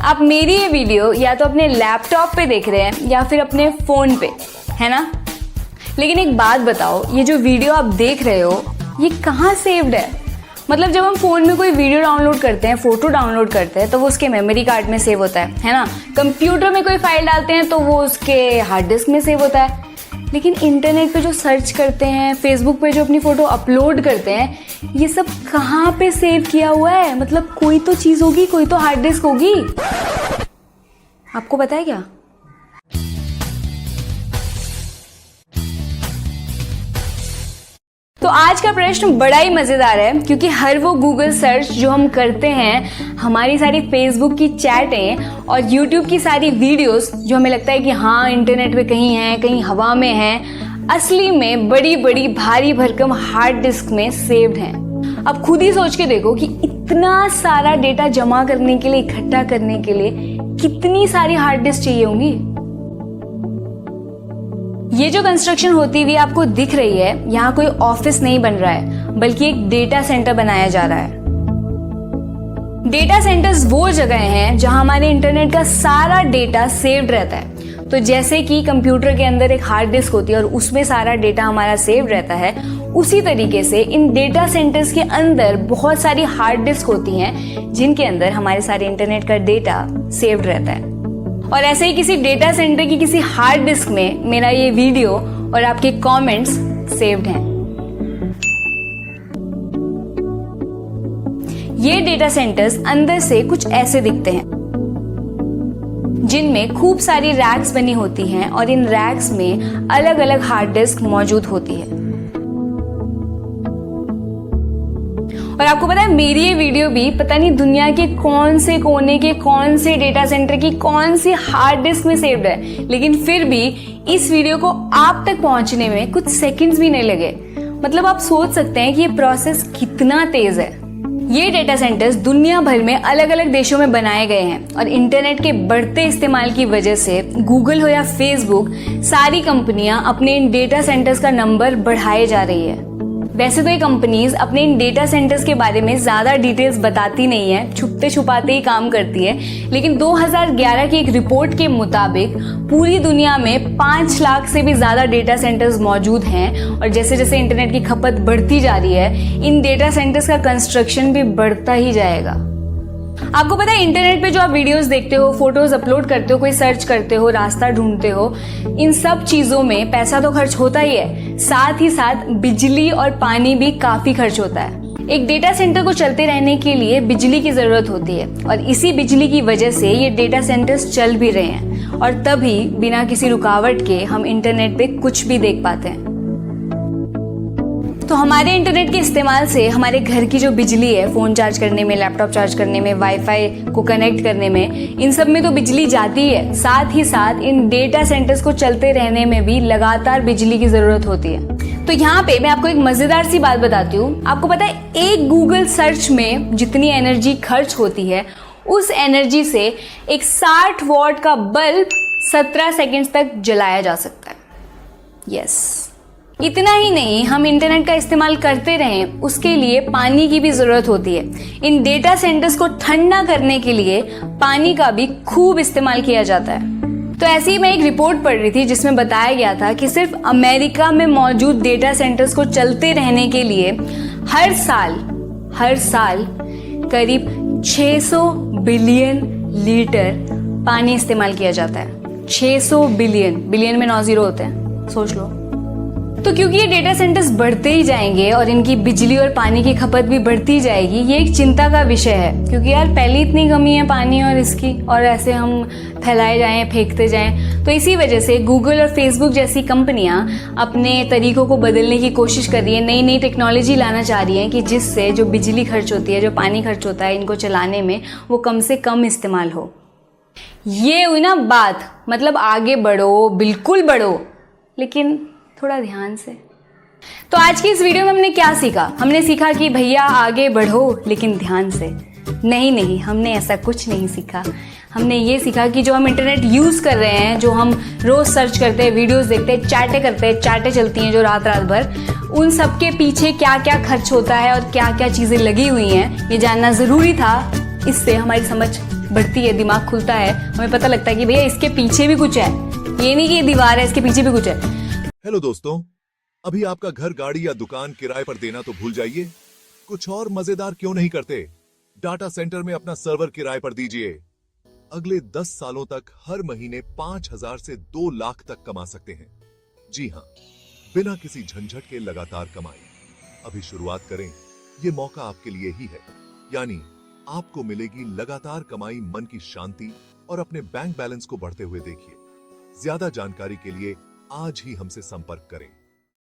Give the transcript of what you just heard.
आप मेरी ये वीडियो या तो अपने लैपटॉप पे देख रहे हैं या फिर अपने फ़ोन पे, है ना? लेकिन एक बात बताओ, ये जो वीडियो आप देख रहे हो ये कहाँ सेव्ड है? मतलब जब हम फ़ोन में कोई वीडियो डाउनलोड करते हैं, फ़ोटो डाउनलोड करते हैं तो वो उसके मेमोरी कार्ड में सेव होता है ना? कंप्यूटर में कोई फाइल डालते हैं तो वो उसके हार्ड डिस्क में सेव होता है। लेकिन इंटरनेट पे जो सर्च करते हैं, फेसबुक पे जो अपनी फ़ोटो अपलोड करते हैं, ये सब कहाँ पे सेव किया हुआ है? मतलब कोई तो चीज़ होगी, कोई तो हार्ड डिस्क होगी। आपको पता है क्या? तो आज का प्रश्न बड़ा ही मजेदार है, क्योंकि हर वो गूगल सर्च जो हम करते हैं, हमारी सारी फेसबुक की चैटें और यूट्यूब की सारी वीडियोस जो हमें लगता है कि हाँ इंटरनेट पे कहीं हैं, कहीं हवा में हैं, असली में बड़ी बड़ी भारी भरकम हार्ड डिस्क में सेव्ड हैं। अब खुद ही सोच के देखो कि इतना सारा डेटा जमा करने के लिए, इकट्ठा करने के लिए कितनी सारी हार्ड डिस्क चाहिए होंगी। ये जो कंस्ट्रक्शन होती हुई आपको दिख रही है, यहाँ कोई ऑफिस नहीं बन रहा है, बल्कि एक डेटा सेंटर बनाया जा रहा है। डेटा सेंटर्स वो जगह हैं जहां हमारे इंटरनेट का सारा डेटा सेव्ड रहता है। तो जैसे कि कंप्यूटर के अंदर एक हार्ड डिस्क होती है और उसमें सारा डेटा हमारा सेव्ड रहता है, उसी तरीके से इन डेटा सेंटर्स के अंदर बहुत सारी हार्ड डिस्क होती हैं जिनके अंदर हमारे सारे इंटरनेट का डेटा सेव्ड रहता है। और ऐसे ही किसी डेटा सेंटर की किसी हार्ड डिस्क में मेरा ये वीडियो और आपके कमेंट्स सेव्ड हैं। ये डेटा सेंटर्स अंदर से कुछ ऐसे दिखते हैं, जिनमें खूब सारी रैक्स बनी होती हैं और इन रैक्स में अलग अलग हार्ड डिस्क मौजूद होती है। और आपको पता है, मेरी ये वीडियो भी पता नहीं दुनिया के कौन से कोने के कौन से डेटा सेंटर की कौन सी हार्ड डिस्क में सेव्ड है, लेकिन फिर भी इस वीडियो को आप तक पहुंचने में कुछ सेकंड्स भी नहीं लगे। मतलब आप सोच सकते हैं कि ये प्रोसेस कितना तेज है। ये डेटा सेंटर्स दुनिया भर में अलग अलग देशों में बनाए गए हैं और इंटरनेट के बढ़ते इस्तेमाल की वजह से गूगल हो या फेसबुक, सारी कंपनियां अपने इन डेटा सेंटर्स का नंबर बढ़ाए जा रही है। वैसे तो ये कंपनीज अपने इन डेटा सेंटर्स के बारे में ज्यादा डिटेल्स बताती नहीं है, छुपते छुपाते ही काम करती है, लेकिन 2011 की एक रिपोर्ट के मुताबिक पूरी दुनिया में 5 लाख से भी ज्यादा डेटा सेंटर्स मौजूद हैं। और जैसे जैसे इंटरनेट की खपत बढ़ती जा रही है, इन डेटा सेंटर्स का कंस्ट्रक्शन भी बढ़ता ही जाएगा। आपको पता है, इंटरनेट पे जो आप वीडियोस देखते हो, फोटोज अपलोड करते हो, कोई सर्च करते हो, रास्ता ढूंढते हो, इन सब चीजों में पैसा तो खर्च होता ही है, साथ ही साथ बिजली और पानी भी काफी खर्च होता है। एक डेटा सेंटर को चलते रहने के लिए बिजली की जरूरत होती है और इसी बिजली की वजह से ये डेटा सेंटर्स चल भी रहे हैं और तभी बिना किसी रुकावट के हम इंटरनेट पे कुछ भी देख पाते हैं। तो हमारे इंटरनेट के इस्तेमाल से हमारे घर की जो बिजली है, फोन चार्ज करने में, लैपटॉप चार्ज करने में, वाईफाई को कनेक्ट करने में, इन सब में तो बिजली जाती है। साथ ही साथ इन डेटा सेंटर्स को चलते रहने में भी लगातार बिजली की जरूरत होती है। तो यहाँ पे मैं आपको एक मजेदार सी बात बताती हूँ। आपको पता है, एक गूगल सर्च में जितनी एनर्जी खर्च होती है, उस एनर्जी से एक 60 वॉट का बल्ब 17 सेकेंड्स तक जलाया जा सकता है। यस, इतना ही नहीं, हम इंटरनेट का इस्तेमाल करते रहें उसके लिए पानी की भी जरूरत होती है। इन डेटा सेंटर्स को ठंडा करने के लिए पानी का भी खूब इस्तेमाल किया जाता है। तो ऐसे ही मैं एक रिपोर्ट पढ़ रही थी जिसमें बताया गया था कि सिर्फ अमेरिका में मौजूद डेटा सेंटर्स को चलते रहने के लिए हर साल करीब 600 बिलियन लीटर पानी इस्तेमाल किया जाता है। 600 बिलियन में 9 जीरो होते हैं, सोच लो। तो क्योंकि ये डेटा सेंटर्स बढ़ते ही जाएंगे और इनकी बिजली और पानी की खपत भी बढ़ती जाएगी, ये एक चिंता का विषय है। क्योंकि यार पहले इतनी कमी है पानी और इसकी, और ऐसे हम फैलाए जाएं, फेंकते जाएं। तो इसी वजह से गूगल और फेसबुक जैसी कंपनियां अपने तरीकों को बदलने की कोशिश कर रही है, नई नई टेक्नोलॉजी लाना चाह रही है कि जिससे जो बिजली खर्च होती है, जो पानी खर्च होता है इनको चलाने में, वो कम से कम इस्तेमाल हो। ये हुई ना बात, मतलब आगे बढ़ो, बिल्कुल बढ़ो, लेकिन थोड़ा ध्यान से। तो आज की इस वीडियो में हमने क्या सीखा? हमने सीखा कि भैया आगे बढ़ो लेकिन ध्यान से। नहीं, हमने ऐसा कुछ नहीं सीखा। हमने ये सीखा कि जो हम इंटरनेट यूज कर रहे हैं, जो हम रोज सर्च करते हैं, वीडियोस देखते हैं, चैटें चलती हैं जो रात भर, उन सब के पीछे क्या क्या खर्च होता है और क्या क्या चीजें लगी हुई हैं, ये जानना जरूरी था। इससे हमारी समझ बढ़ती है, दिमाग खुलता है, हमें पता लगता है कि भैया इसके पीछे भी कुछ है, ये नहीं कि ये दीवार है, इसके पीछे भी कुछ है। हेलो दोस्तों, अभी आपका घर, गाड़ी या दुकान किराए पर देना तो भूल जाइए। कुछ और मजेदार क्यों नहीं करते? डाटा सेंटर में अपना सर्वर किराए पर दीजिए। अगले 10 सालों तक हर महीने 5,000 से 2 लाख तक कमा सकते हैं। जी हां, बिना किसी झंझट के लगातार कमाई। अभी शुरुआत करें, ये मौका आपके लिए ही है। यानी आपको मिलेगी लगातार कमाई, मन की शांति और अपने बैंक बैलेंस को बढ़ते हुए देखिए। ज्यादा जानकारी के लिए आज ही हमसे संपर्क करें।